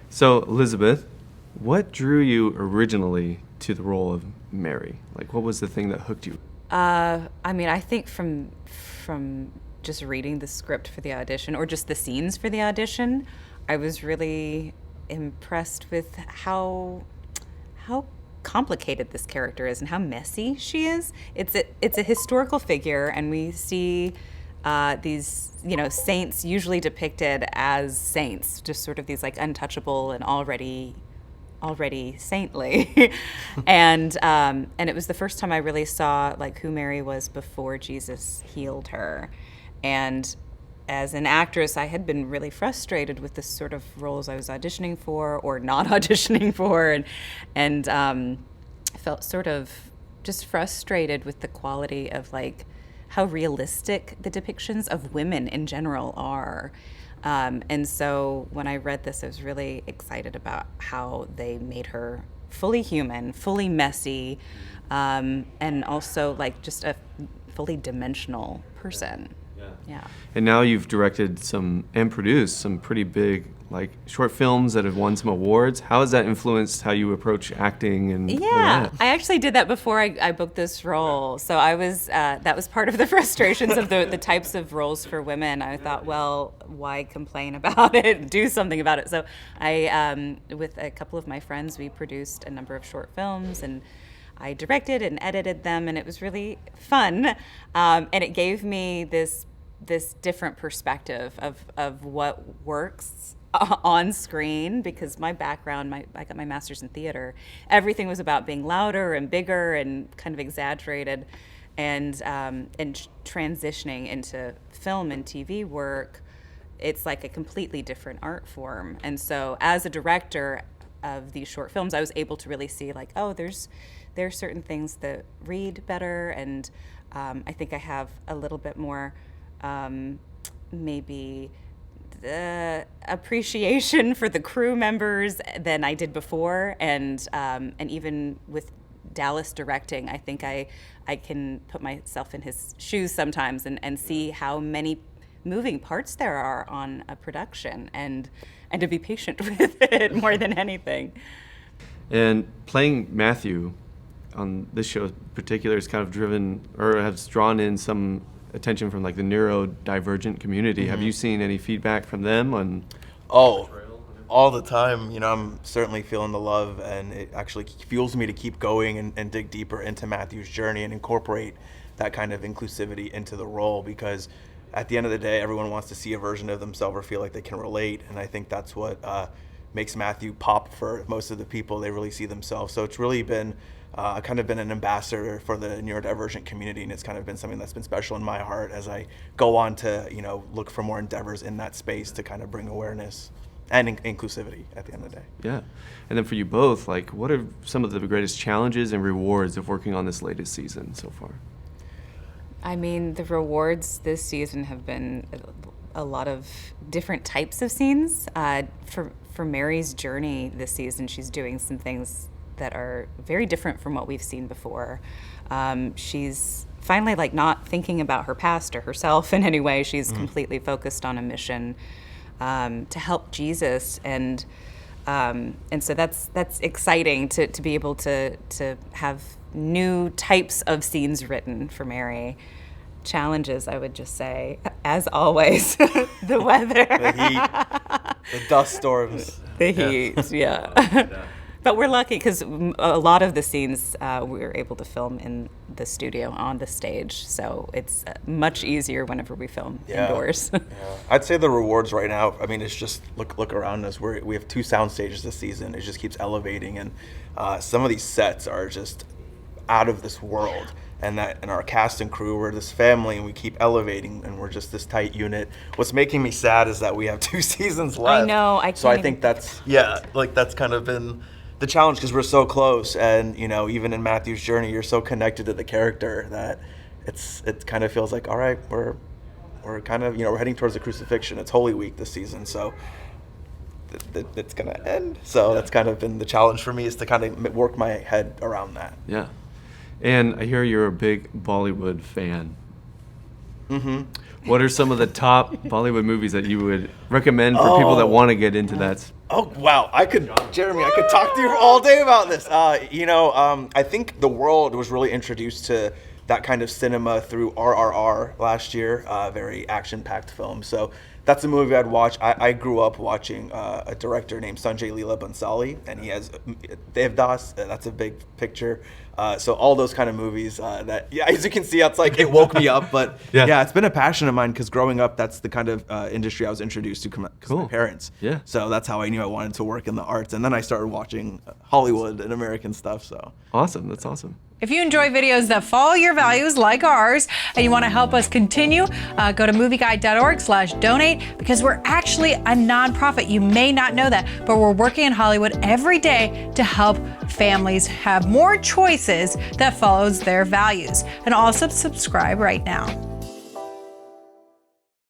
So, Elizabeth, what drew you originally to the role of Mary? Like, what was the thing that hooked you? I think from just reading the script for the audition, or just the scenes for the audition, I was really impressed with how complicated this character is and how messy she is. It's a historical figure, and we see these saints usually depicted as saints, just sort of these like untouchable and already saintly. And it was the first time I really saw like who Mary was before Jesus healed her. And as an actress, I had been really frustrated with the sort of roles I was auditioning for or not auditioning for, and felt sort of just frustrated with the quality of like how realistic the depictions of women in general are. And so when I read this, I was really excited about how they made her fully human, fully messy, and also like just a fully dimensional person. Yeah. And now you've directed and produced some pretty big, like, short films that have won some awards. How has that influenced how you approach acting and Yeah, I actually did that before I booked this role. So I was that was part of the frustrations of the types of roles for women. I thought, well, why complain about it? Do something about it. So I, with a couple of my friends, we produced a number of short films, and I directed and edited them, and it was really fun. And it gave me this different perspective of what works on screen, because my background, I got my master's in theater. Everything was about being louder and bigger and kind of exaggerated, and transitioning into film and TV work, it's like a completely different art form. And so as a director of these short films, I was able to really see like, oh, there's certain things that read better, and I think I have a little bit more maybe appreciation for the crew members than I did before, and even with Dallas directing, I think I can put myself in his shoes sometimes and see how many moving parts there are on a production, and to be patient with it more than anything. And playing Matthew on this show in particular is kind of driven, or has drawn in some attention from like the neurodivergent community. Have you seen any feedback from them on? Oh, all the time. I'm certainly feeling the love, and it actually fuels me to keep going and dig deeper into Matthew's journey and incorporate that kind of inclusivity into the role, because at the end of the day, everyone wants to see a version of themselves or feel like they can relate, and I think that's what makes Matthew pop for most of the people. They really see themselves. So it's really been kind of been an ambassador for the neurodivergent community, and it's kind of been something that's been special in my heart as I go on to look for more endeavors in that space to kind of bring awareness and inclusivity at the end of the day. Yeah. And then for you both, like, what are some of the greatest challenges and rewards of working on this latest season so far? I mean, the rewards this season have been a lot of different types of scenes. For Mary's journey this season, she's doing some things that are very different from what we've seen before. She's finally like not thinking about her past or herself in any way. She's completely focused on a mission to help Jesus, and so that's exciting to be able to have new types of scenes written for Mary. Challenges, I would just say, as always, the weather, the heat, the dust storms, the heat, yeah. But we're lucky because a lot of the scenes we were able to film in the studio on the stage, so it's much easier whenever we film indoors. Yeah. I'd say the rewards right now, I mean, it's just look around us. We have 2 sound stages this season. It just keeps elevating, and some of these sets are just out of this world. And our cast and crew, we're this family, and we keep elevating, and we're just this tight unit. What's making me sad is that we have 2 seasons left. I know. I can't. So I think that's kind of been the challenge, because we're so close, and even in Matthew's journey, you're so connected to the character that it kind of feels like, all right, we're kind of we're heading towards the crucifixion. It's Holy Week this season, so it's gonna end. So that's kind of been the challenge for me, is to kind of work my head around that. Yeah. And I hear you're a big Bollywood fan. What are some of the top Bollywood movies that you would recommend for people that want to get into that Oh wow, Jeremy, I could talk to you all day about this. I think the world was really introduced to that kind of cinema through RRR last year, very action-packed film. So that's a movie I'd watch. I grew up watching a director named Sanjay Leela Bhansali, and he has Devdas. That's a big picture. So all those kind of movies as you can see, it's like it woke me up. But yeah, it's been a passion of mine because growing up, that's the kind of industry I was introduced to because of my parents. Yeah. So that's how I knew I wanted to work in the arts. And then I started watching Hollywood and American stuff. So Awesome. That's awesome. If you enjoy videos that follow your values like ours and you want to help us continue, go to movieguide.org/donate because we're actually a nonprofit. You may not know that, but we're working in Hollywood every day to help families have more choices that follows their values. And also subscribe right now.